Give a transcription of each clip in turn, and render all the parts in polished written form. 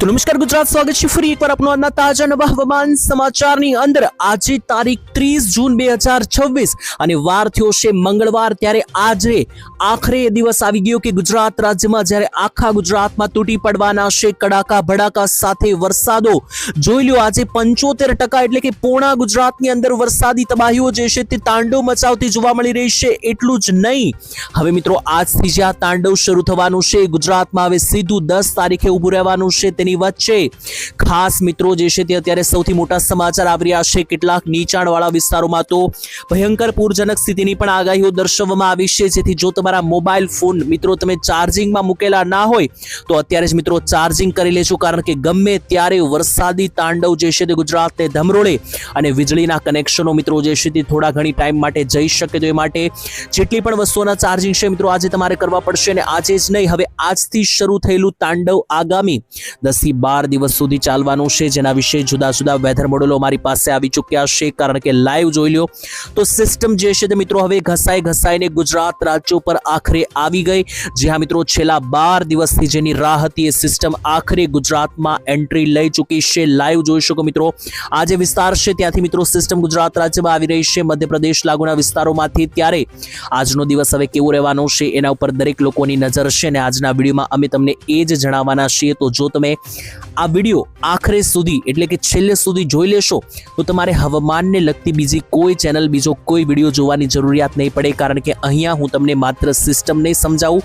તો નમસ્કાર ગુજરાત, સ્વાગત છે ફરી એકવાર આપનો આજના તાજા નવા હવામાન સમાચારની અંદર। આજે તારીખ 30 જૂન 2026 અને વાર થયો છે મંગળવાર। ત્યારે આજે આખરે એ દિવસ આવી ગયો કે ગુજરાત રાજ્યમાં જ્યારે આખા ગુજરાતમાં તૂટી પડવાના છે કડાકા ભડાકા સાથે વરસાદો। જોઈ લો આજે 75% એટલે કે પૂર્ણ ગુજરાતની અંદર વરસાદી તબાહીઓ જે છે તે તાંડવ મચાવતી જોવા મળી રહી છે। એટલું જ નહીં, હવે મિત્રો આજથી જે આ તાંડવ શરૂ થવાનું છે ગુજરાતમાં હવે સીધું 10 તારીખે ઊભું રહેવાનું છે। તેની વચ્ચે ખાસ મિત્રો જે છે તે અત્યારે સૌથી મોટા સમાચાર આવી રહ્યા છે। કેટલાક નીચાણવાળા વિસ્તારોમાં તો ભયંકર પૂરજનક સ્થિતિની પણ આગાહીઓ દર્શાવવામાં આવી છે, જેથી જો તમારા મોબાઈલ ફોન મિત્રો તમે ચાર્જિંગમાં મૂકેલા ના હોય તો અત્યારે જ મિત્રો ચાર્જિંગ કરી લેજો, કારણ કે ગમે ત્યારે વરસાદી તાંડવ જે છે તે ગુજરાતને ધમરોળે અને વીજળીના કનેક્શનો મિત્રો જે છે તે થોડા ઘણી ટાઈમ માટે જઈ શકે। તો એ માટે જેટલી પણ વસ્તુઓના ચાર્જિંગ છે મિત્રો આજે તમારે કરવા પડશે, અને આજે જ નહીં હવે આજથી શરૂ થયેલું તાંડવ આગામી 10 થી 12 દિવસ સુધી ચાલવાનું છે, જેના વિશે જુદા જુદા વેધર મોડેલો અમારી પાસે આવી ચૂક્યા છે। કારણ કે લાઈવ જોઈ લો તો સિસ્ટમ જે છે તે મિત્રો હવે ઘસાઈને ગુજરાત રાજ્યો પર આખરે આવી ગઈ। જે હા મિત્રો છેલ્લા 12 દિવસથી જેની રાહ હતી એ સિસ્ટમ આખરે ગુજરાતમાં એન્ટ્રી લઈ ચૂકી છે। લાઈવ જોઈ શકો મિત્રો આ જે વિસ્તાર છે ત્યાંથી મિત્રો સિસ્ટમ ગુજરાત રાજ્યમાં આવી રહી છે, મધ્યપ્રદેશ લાગુના વિસ્તારોમાંથી। ત્યારે આજનો દિવસ હવે કેવો રહેવાનો છે એના ઉપર દરેક લોકોની નજર છે, અને આજના વિડીયોમાં અમે તમને એ જ જણાવવાના છીએ। તો જો તમે આ વિડીયો આખરે સુધી એટલે કે છેલ્લે સુધી જોઈ લેશો તો તમારે હવામાનને લગતી બીજી કોઈ ચેનલ બીજો કોઈ વિડીયો જોવાની જરૂરિયાત નહીં પડે, કારણ કે અહીંયા હું તમને માત્ર સિસ્ટમ નહીં સમજાવું,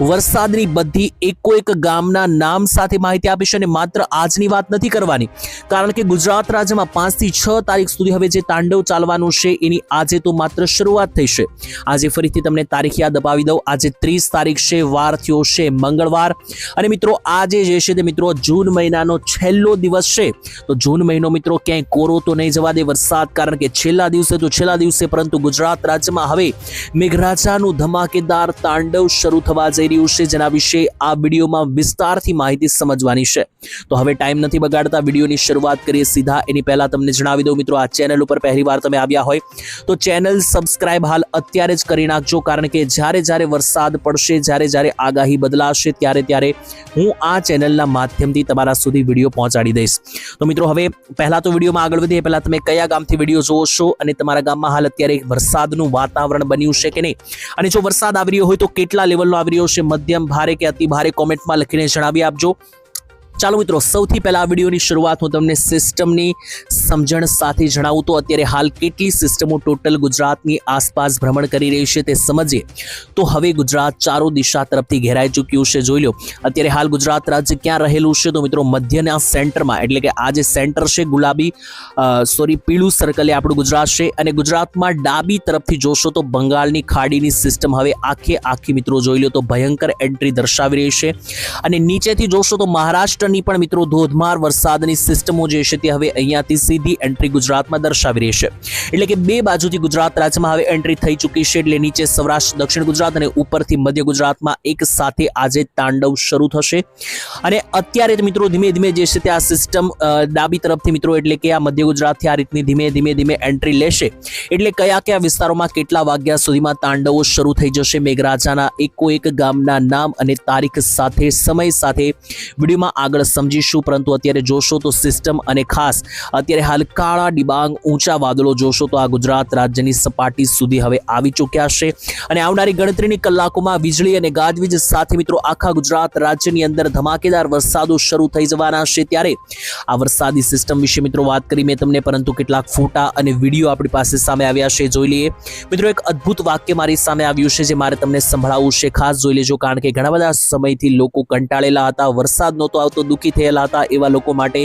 વરસાદની બધી એકોએક ગામના નામ સાથે માહિતી આપીશ। અને માત્ર આજની વાત નથી કરવાની, કારણ કે ગુજરાત રાજ્યમાં 5 થી 6 તારીખ સુધી હવે જે તાંડવ ચાલવાનું છે એની આજે તો માત્ર શરૂઆત થઈ છે। આજે ફરીથી તમને તારીખ યાદ અપાવી દઉં, આજે 30 તારીખ છે, વાર થયો છે મંગળવાર, અને મિત્રો આજે જે છે તે મિત્રો જૂન મહિનાનો છેલ્લો દિવસ છે। તો જૂન મહિનો મિત્રો ક્યાંય કોરો તો નહીં જવા દે વરસાદ, કારણ કે છેલ્લા દિવસે પરંતુ ગુજરાત રાજ્યમાં હવે મેઘરાજાનું ધમાકેદાર તાંડવ શરૂ થવા જઈ રહ્યું છે, જેના વિશે આ વિડીયોમાં વિસ્તારથી માહિતી સમજવાની છે। તો હવે ટાઈમ નથી બગાડતા, વિડીયોની શરૂઆત કરીએ સીધા। એની પહેલા તમને જણાવી દઉં મિત્રો, આ ચેનલ ઉપર પહેલીવાર તમે આવ્યા હોય તો ચેનલ સબસ્ક્રાઇબ હાલ અત્યારે જ કરી નાખજો, કારણ કે જ્યારે વરસાદ પડશે, જ્યારે આગાહી બદલાશે ત્યારે હું આ ચેનલના માધ્યમથી તમારા સુધી વિડીયો પહોંચાડી દઈશ। તો મિત્રો હવે પહેલા તો વિડીયોમાં આગળ વધીએ પહેલા તમે કયા ગામથી વિડીયો જોવો છો અને તમારા ગામમાં હાલ અત્યારે વરસાદનું વાતાવરણ બન્યું છે કે નહીં, અને જો વરસાદ આવી રહ્યો હોય તો કેટલા લેવલનો આવી રહ્યો છે, મધ્યમ, ભારે કે અતિ ભારે, કોમેન્ટમાં લખીને જણાવી આપજો। ચાલો મિત્રો સૌથી પહેલા આ વિડીયોની શરૂઆત હું તમને સિસ્ટમની સમજણ સાથે જણાવું તો અત્યારે હાલ કેટલી સિસ્ટમો ટોટલ ગુજરાતની આસપાસ ભ્રમણ કરી રહી છે તે સમજીએ। તો હવે ગુજરાત ચારો દિશા તરફથી ઘેરાઈ ચૂક્યું છે। જોઈ લો અત્યારે હાલ ગુજરાત રાજ્ય ક્યાં રહેલું છે, તો મિત્રો મધ્યના સેન્ટરમાં, એટલે કે આ જે સેન્ટર છે પીળું સર્કલ એ આપણું ગુજરાત છે, અને ગુજરાતમાં ડાબી તરફથી જોશો તો બંગાળની ખાડીની સિસ્ટમ હવે આખી મિત્રો જોઈ લો તો ભયંકર એન્ટ્રી દર્શાવી રહી છે, અને નીચેથી જોશો તો મહારાષ્ટ્ર પણ મિત્રો ધોધમાર વરસાદની સિસ્ટમો જે છે તે હવે અહીંયાથી સીધી એન્ટ્રી ગુજરાતમાં દર્શાવી રહી છે। એટલે કે બે બાજુથી ગુજરાત રાજ્યમાં હવે એન્ટ્રી થઈ ચૂકી છે, એટલે નીચે સૌરાષ્ટ્ર, દક્ષિણ ગુજરાત અને ઉપરથી મધ્ય ગુજરાતમાં એક સાથે આજે તાંડવ શરૂ થશે। અને અત્યારે મિત્રો ધીમે જે છે તે આ સિસ્ટમ ડાબી તરફથી મિત્રો એટલે કે આ મધ્ય ગુજરાતથી આ રીતની ધીમે એન્ટ્રી લેશે, એટલે કયા વિસ્તારોમાં કેટલા વાગ્યા સુધીમાં તાંડવો શરૂ થઈ જશે, મેઘરાજાના એકોએક ગામના નામ અને તારીખ સાથે સમય સાથે વિડીયોમાં આગળ સમજીશું। પરંતુ અત્યારે જોશો તો સિસ્ટમ અને ખાસ અત્યારે હાલ કાળા ડિબાંગ ઊંચા વાદળો જોશો તો આ ગુજરાત રાજ્યની સપાટી સુધી હવે આવી ચૂક્યા છે, અને આવનારી ગણતરીની કલાકોમાં વીજળી અને ગાજવીજ સાથે મિત્રો આખા ગુજરાત રાજ્યની અંદર ધમાકેદાર વરસાદો શરૂ થઈ જવાના છે। ત્યારે આ વરસાદી સિસ્ટમ વિશે મિત્રો વાત કરી મેં તમને, પરંતુ કેટલાક ફોટા અને વિડીયો આપણી પાસે સામે આવ્યા છે, જોઈ લઈએ। મિત્રો એક અદ્ભુત વાક્ય મારી સામે આવ્યું છે જે મારે તમને સંભળાવવું છે, ખાસ જોઈ લેજો, કારણ કે ઘણા બધા સમયથી લોકો કંટાળેલા હતા, વરસાદ નહોતો આવતો, દુઃખી થયેલા હતા, એવા લોકો માટે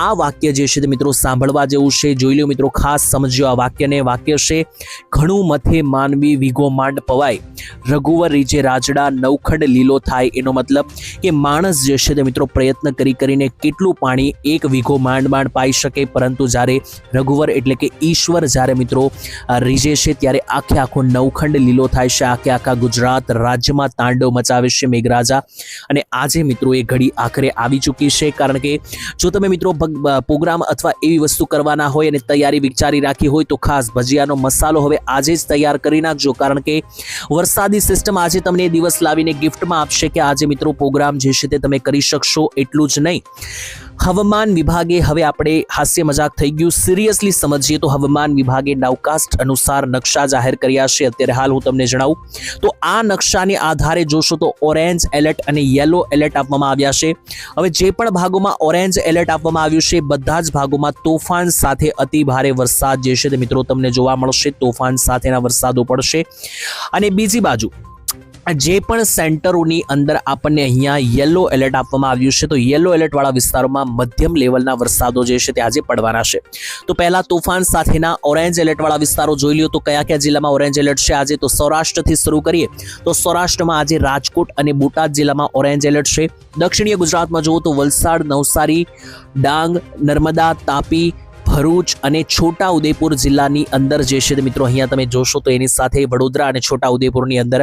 આ વાક્ય જે છે તે મિત્રો સાંભળવા જેવું છે। જોઈ લો મિત્રો, ખાસ સમજો આ વાક્યને। વાક્ય છે, ઘણું મથે માનવી વીઘો માંડ પવાય, રઘુવર રીજે રાજડા નવખંડ લીલો થાય। એનો મતલબ કે માણસ જે છે તે મિત્રો પ્રયત્ન કરીને કેટલું પાણી એક વીઘો માંડ પાઈ શકે, પરંતુ જ્યારે રઘુવર એટલે કે ઈશ્વર જ્યારે મિત્રો રીજે છે ત્યારે આખો નવખંડ લીલો થાય છે, આખા ગુજરાત રાજ્યમાં તાંડવ મચાવે છે મેઘરાજા। અને આજે મિત્રો એ ઘડી આખરે લઈને આવી ચૂકી છે, કારણ કે જો તમે મિત્રો પ્રોગ્રામ અથવા એવી વસ્તુ કરવાના હોય અને તૈયારી વિચારી રાખી હોય તો ખાસ ભજીયાનો મસાલો હવે આજે જ તૈયાર કરી નાખજો, કારણ કે વરસાદી સિસ્ટમ આજે તમને એ દિવસ લાવીને ગિફ્ટમાં આપશે કે આજે મિત્રો પ્રોગ્રામ જે છે તે તમે કરી શકશો. એટલું જ નહીં, હવામાન વિભાગે હવે આપણે હાસ્ય મજાક થઈ ગયું, સિરિયસલી સમજીએ તો હવામાન વિભાગે નાઉકાસ્ટ અનુસાર નકશા જાહેર કર્યા છે. અત્યારે હાલ હું તમને જણાવું તો આ નકશાને આધારે જોશો તો ઓરેન્જ એલર્ટ અને યેલો એલર્ટ આપવામાં આવ્યા છે. હવે જે પણ ભાગોમાં ઓરેન્જ એલર્ટ આપવામાં આવ્યું છે બધા જ ભાગોમાં તોફાન સાથે અતિ ભારે વરસાદ જે છે તે મિત્રો તમને જોવા મળશે. તોફાન સાથેના વરસાદો પડશે. અને બીજી બાજુ જે પણ સેન્ટરોની અંદર આપણને અહીંયા યેલો એલર્ટ આપવામાં આવ્યું છે તો યેલો એલર્ટ વાળા વિસ્તારોમાં મધ્યમ લેવલના વરસાદો જે છે તે આજે પડવાના છે. તો પહેલા તોફાન સાથેના ઓરેન્જ એલર્ટ વાળા વિસ્તારો જોઈ લ્યો તો કયા કયા જિલ્લામાં ઓરેન્જ એલર્ટ છે આજે. તો સૌરાષ્ટ્રથી શરૂ કરીએ તો સૌરાષ્ટ્રમાં આજે રાજકોટ અને બોટાદ જિલ્લામાં ઓરેન્જ એલર્ટ છે. દક્ષિણીય ગુજરાતમાં જુઓ તો વલસાડ, નવસારી, ડાંગ, નર્મદા, તાપી, ભરૂચ અને છોટા ઉદેપુર જિલ્લાની અંદર જે છે મિત્રો અહીંયા તમે જોશો તો એની સાથે વડોદરા અને છોટા ઉદેપુરની અંદર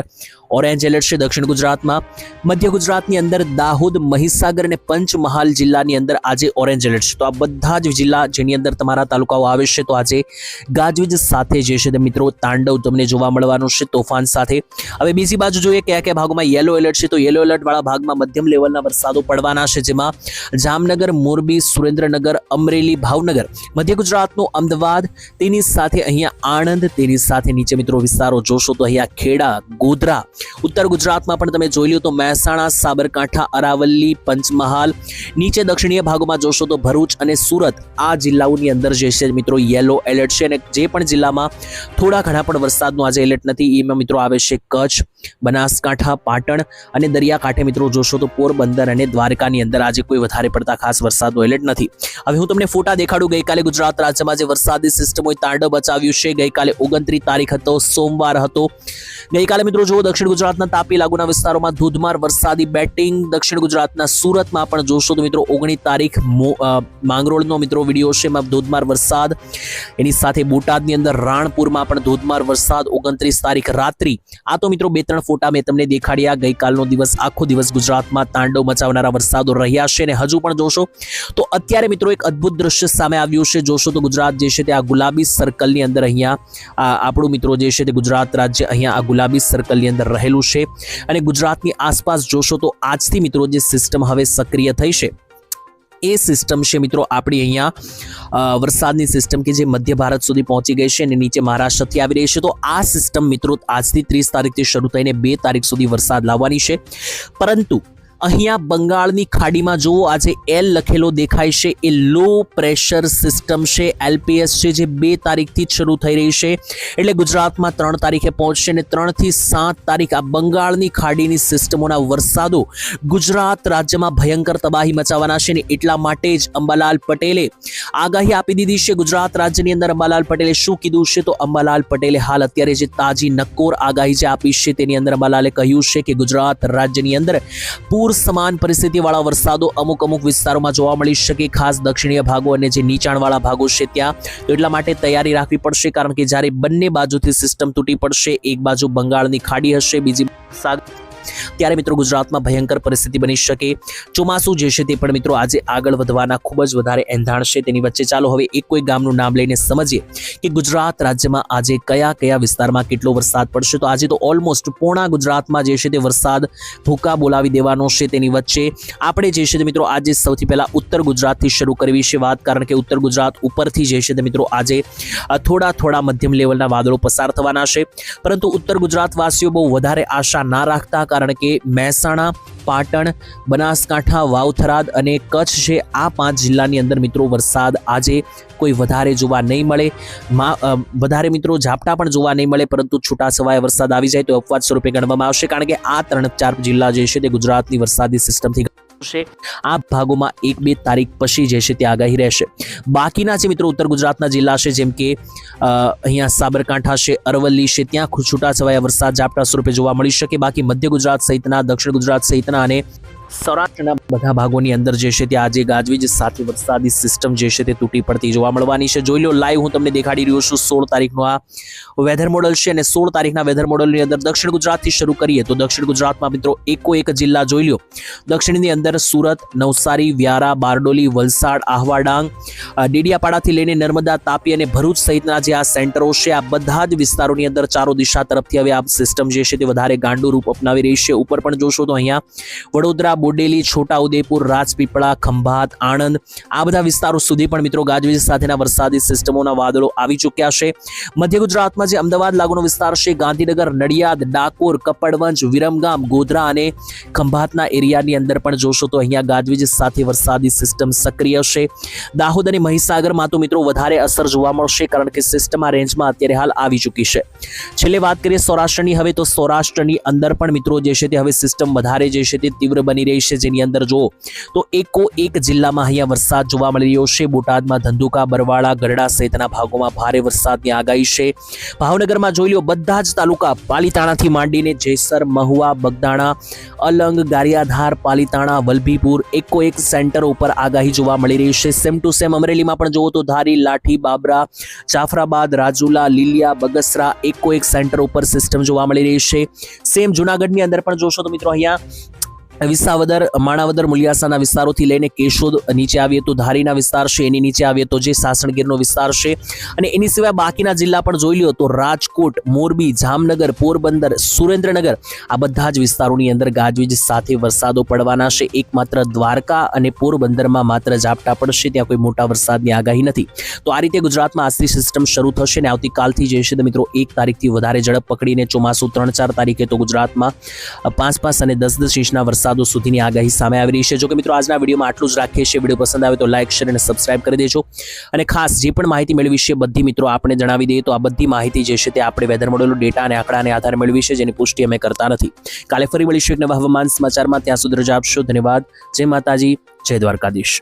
ઓરેન્જ એલર્ટ છે. દક્ષિણ ગુજરાતમાં, મધ્ય ગુજરાતની અંદર દાહોદ, મહીસાગર અને પંચમહાલ જિલ્લાની અંદર આજે ઓરેન્જ એલર્ટ છે. તો આ બધા જ જિલ્લા જેની અંદર તમારા તાલુકાઓ આવે છે તો આજે ગાજવીજ સાથે જે છે તે મિત્રો તાંડવ તમને જોવા મળવાનું છે તોફાન સાથે. હવે બીજી બાજુ જોઈએ કયા કયા ભાગોમાં યેલો એલર્ટ છે. તો યેલો એલર્ટ વાળા ભાગમાં મધ્યમ લેવલના વરસાદો પડવાના છે, જેમાં જામનગર, મોરબી, સુરેન્દ્રનગર, અમરેલી, ભાવનગર, મધ્ય ગુજરાતનું અમદાવાદ, તેની સાથે અહીંયા આણંદ, તેની સાથે નીચે મિત્રો વિસ્તારો જોશો તો અહીંયા ખેડા, ગોધરા. ઉત્તર ગુજરાતમાં પણ તમે જોઈ લો તો મહેસાણા, સાબરકાંઠા, અરાવલી, પંચમહાલ. નીચે દક્ષિણીય ભાગોમાં જોશો તો ભરૂચ અને સુરત. આ જિલ્લાઓની અંદર જે છે મિત્રો યેલો એલર્ટ છે. અને જે પણ જિલ્લામાં થોડા ઘણા પણ વરસાદનું આજે એલર્ટ નથી એમાં મિત્રો આવે છે કચ્છ, બનાસકાંઠા, પાટણ અને દરિયાકાંઠે મિત્રો જોશો તો પોરબંદર અને દ્વારકાની અંદર આજે કોઈ વધારે પડતા ખાસ વરસાદનું એલર્ટ નથી. હવે હું તમને ફોટા દેખાડું. ગઈકાલે ગુજરાત રાજ્યમાં જે વરસાદી સિસ્ટમોએ તાંડવ બચાવ્યું છે. ગઈકાલે 29 તારીખ હતો, સોમવાર હતો. ગઈકાલે મિત્રો જુઓ દક્ષિણ ગુજરાતના તાપી લાગુના વિસ્તારોમાં ધોધમાર વરસાદી બેટિંગ. દક્ષિણ ગુજરાતના સુરતમાં પણ જોશો તો મિત્રો 19 તારીખ માંગરોળનો મિત્રો વિડીયો છે, એમાં ધોધમાર વરસાદ. એની સાથે બોટાદની અંદર રાણપુરમાં પણ ધોધમાર વરસાદ 29 તારીખ રાત્રિ. આ તો મિત્રો 2-3 ફોટા મેં તમને દેખાડ્યા. ગઈકાલનો દિવસ આખો દિવસ ગુજરાતમાં તાંડવ મચાવનારા વરસાદો રહ્યા છે. અને હજુ પણ જોશો તો અત્યારે મિત્રો એક અદ્ભુત દ્રશ્ય સામે આવ્યું છે. જોશો તો ગુજરાત જે છે તે આ ગુલાબી સર્કલની અંદર અહીંયા આપણું મિત્રો જે છે તે ગુજરાત રાજ્ય અહીંયા આ ગુલાબી સર્કલની અંદર રહેલું છે. અને ગુજરાતની આસપાસ જોશો તો આજથી મિત્રો જે સિસ્ટમ હવે સક્રિય થઈ છે એ સિસ્ટમ છે મિત્રો આપણી અહીંયા વરસાદની સિસ્ટમ કે જે મધ્ય ભારત સુધી પહોંચી ગઈ છે અને નીચે મહારાષ્ટ્રથી આવી રહી છે. તો આ સિસ્ટમ મિત્રો આજથી 30 તારીખથી શરૂ થઈને 2 તારીખ સુધી વરસાદ લાવવાની છે. પરંતુ અહીંયા બંગાળની ખાડીમાં જુઓ આજે એલ લખેલો દેખાય છે, એ લો પ્રેશર સિસ્ટમ છે, LPS છે, જે 2 તારીખથી જ શરૂ થઈ રહી છે. એટલે ગુજરાતમાં 3 તારીખે પહોંચશે અને 3 થી 7 તારીખ આ બંગાળની ખાડીની સિસ્ટમોના વરસાદો ગુજરાત રાજ્યમાં ભયંકર તબાહી મચાવવાના છે. ને એટલા માટે જ અંબાલાલ પટેલે આગાહી આપી દીધી છે. ગુજરાત રાજ્યની અંદર અંબાલાલ પટેલે શું કીધું છે? તો અંબાલાલ પટેલે હાલ અત્યારે જે તાજી નક્કોર આગાહી જે આપી છે તેની અંદર અંબાલાલે કહ્યું છે કે ગુજરાત રાજ્યની અંદર સમાન પરિસ્થિતિવાળા વરસાદો અમુક વિસ્તારોમાં જોવા મળી શકે, ખાસ દક્ષિણીય ભાગો અને જે નીચાણવાળા ભાગો છે ત્યાં. તો એટલા માટે તૈયારી રાખવી પડશે, કારણ કે જ્યારે બંને બાજુથી સિસ્ટમ તૂટી પડશે, એક બાજુ બંગાળની ખાડી હશે, બીજી ત્યારે મિત્રો ગુજરાતમાં ભયંકર પરિસ્થિતિ બની શકે. ચોમાસું જે છે તે પણ મિત્રો આજે આગળ વધવાના ખૂબ જ વધારે એંધાણ છે. તેની વચ્ચે ચાલો હવે એક કોઈ ગામનું નામ લઈને સમજીએ કે ગુજરાત રાજ્યમાં આજે કયા કયા વિસ્તારમાં કેટલો વરસાદ પડશે. તો આજે તો ઓલમોસ્ટ પૂર્ણ ગુજરાતમાં જે છે તે વરસાદ ભૂકા બોલાવી દેવાનો છે. તેની વચ્ચે આપણે જે છે તે મિત્રો આજે સૌથી પહેલા ઉત્તર ગુજરાતથી શરૂ કરવી છે વાત, કારણ કે ઉત્તર ગુજરાત ઉપરથી જે છે તે મિત્રો આજે થોડા મધ્યમ લેવલના વાદળો પસાર થવાના છે. પરંતુ ઉત્તર ગુજરાત વાસીઓ બહુ વધારે આશા ના રાખતા, કારણ કે મહેસાણા, પાટણ, બનાસકાંઠા, વાવથરાદ અને કચ્છ છે આ 5 જિલ્લાની અંદર મિત્રો વરસાદ આજે કોઈ વધારે જોવા નહીં મળે. વધારે મિત્રો ઝાપટા પણ જોવા નહીં મળે, પરંતુ છૂટાછવાયા વરસાદ આવી જાય તો અપવાદ સ્વરૂપે ગણવામાં આવશે, કારણ કે આ 3-4 જિલ્લા જે છે તે ગુજરાતની વરસાદી સિસ્ટમથી આ ભાગોમાં 1-2 તારીખ પછી જે છે તે આગાહી રહેશે. બાકીના છે મિત્રો ઉત્તર ગુજરાતના જિલ્લા છે, જેમ કે અહીંયા સાબરકાંઠા છે, અરવલ્લી છે, ત્યાં છૂટાછવાયા વરસાદ ઝાપટા સ્વરૂપે જોવા મળી શકે. બાકી મધ્ય ગુજરાત સહિતના, દક્ષિણ ગુજરાત સહિતના અને સૌરાષ્ટ્રના બધા ભાગોની અંદર જે છે તે આજે ગાજવીજ સાથે વરસાદી સિસ્ટમ જે છે તે તૂટી પડતી જોવા મળવાની છે. જોઈ લો લાઈવ હું તમને દેખાડી રહ્યો છું 16 તારીખનો આ વેધર મોડલ છે અને 16 તારીખના વેધર મોડલની અંદર દક્ષિણ ગુજરાતથી શરૂ કરીએ તો દક્ષિણ ગુજરાતમાં મિત્રો એક જિલ્લા જોઈ લો. દક્ષિણની અંદર સુરત, નવસારી, વ્યારા, બારડોલી, વલસાડ, આહવા, ડાંગ, ડેડિયાપાડાથી લઈને નર્મદા, તાપી અને ભરૂચ સહિતના જે આ સેન્ટરો છે આ બધા જ વિસ્તારોની અંદર ચારો દિશા તરફથી હવે આ સિસ્ટમ જે છે તે વધારે ગાંડું રૂપ અપનાવી રહી છે. ઉપર પણ જોશો તો અહીંયા વડોદરા, બોડેલી, છોટાઉદેપુર, રાજપીપળા, ખંભાત, આણંદ આ બધા વિસ્તારો સુધી પણ મિત્રો ગાજવીજ સાથેના વરસાદી સિસ્ટમોના વાદળો આવી ચૂક્યા છે. મધ્ય ગુજરાતમાં જે અમદાવાદ લાગુનો વિસ્તાર છે, ગાંધીનગર, નડિયાદ, ડાકોર, કપડવંજ, વિરમગામ, ગોધરા અને ખંભાતના એરિયાની અંદર પણ જોશો તો અહીંયા ગાજવીજ સાથે વરસાદી સિસ્ટમ સક્રિય છે. દાહોદ અને મહીસાગરમાં તો મિત્રો વધારે અસર જોવા મળશે કારણ કે સિસ્ટમ આ રેન્જમાં અત્યારે હાલ આવી ચૂકી છે. છેલ્લે વાત કરીએ સૌરાષ્ટ્રની, હવે તો સૌરાષ્ટ્રની અંદર પણ મિત્રો જે છે તે હવે સિસ્ટમ વધારે જે છે તે તીવ્ર બની રહી છે, જેની અંદર જો તો એક જિલ્લામાં અહીંયા વરસાદ જોવા મળી રહ્યો છે. બોટાદમાં ધંધુકા, બરવાળા, ગરડા સહિતના ભાગોમાં ભારે વરસાદની આગાહી છે. ભાવનગરમાં જોઈ લો બધા જ તાલુકા પાલીતાણાથી માંડીને જેસર, મહુવા, બગદાણા, અલંગ, ગારિયાધાર, પાલીતાણા, વલભીપુર એક સેન્ટરો ઉપર આગાહી જોવા મળી રહી છે. સેમ ટુ સેમ અમરેલીમાં પણ જોવો તો ધારી, લાઠી, બાબરા, જાફરાબાદ, રાજુલા, લીલિયા, બગસરા એક સેન્ટર ઉપર સિસ્ટમ જોવા મળી રહી છે. સેમ જુનાગઢની અંદર પણ જોશો તો મિત્રો અહીંયા વિસાવદર, માણાવદર, મુલિયાસાના વિસ્તારોથી લઈને કેશોદ નીચે આવીએ તો ધારીના વિસ્તાર છે, એની નીચે આવીએ તો જે સાસણગીરનો વિસ્તાર છે અને એની સિવાય બાકીના જિલ્લા પણ જોઈ લો તો રાજકોટ, મોરબી, જામનગર, પોરબંદર, સુરેન્દ્રનગર આ બધા જ વિસ્તારોની અંદર ગાજવીજ સાથે વરસાદો પડવાના છે. એકમાત્ર દ્વારકા અને પોરબંદરમાં માત્ર ઝાપટા પડશે, ત્યાં કોઈ મોટા વરસાદની આગાહી નથી. તો આ રીતે ગુજરાતમાં આજથી સિસ્ટમ શરૂ થશે અને આવતીકાલથી જે છે મિત્રો 1 તારીખથી વધારે ઝડપ પકડીને ચોમાસું 3-4 તારીખે તો ગુજરાતમાં 5 અને 10 ઇંચના વરસાદો સુધીની આગાહી સામે આવી રહી છે. જો કે મિત્રો આજના વિડીયોમાં આટલું જ રાખીએ છીએ. વિડીયો પસંદ આવે તો લાઈક, શેર અને સબસ્ક્રાઇબ કરી દેજો અને ખાસ જે પણ માહિતી મેળવી છે બધી મિત્રો આપણે જણાવી દઈએ તો આ બધી માહિતી જે છે તે આપણે વેધર મોડેલો, ડેટા અને આંકડાને આધારે મેળવી છે, જેની પુષ્ટિ અમે કરતા નથી. કાલે ફરી મળીશું એક નવા હવામાન સમાચારમાં. ત્યાં સુધી રજા આપશો. ધન્યવાદ. જય માતાજી, જય દ્વારકાધીશ.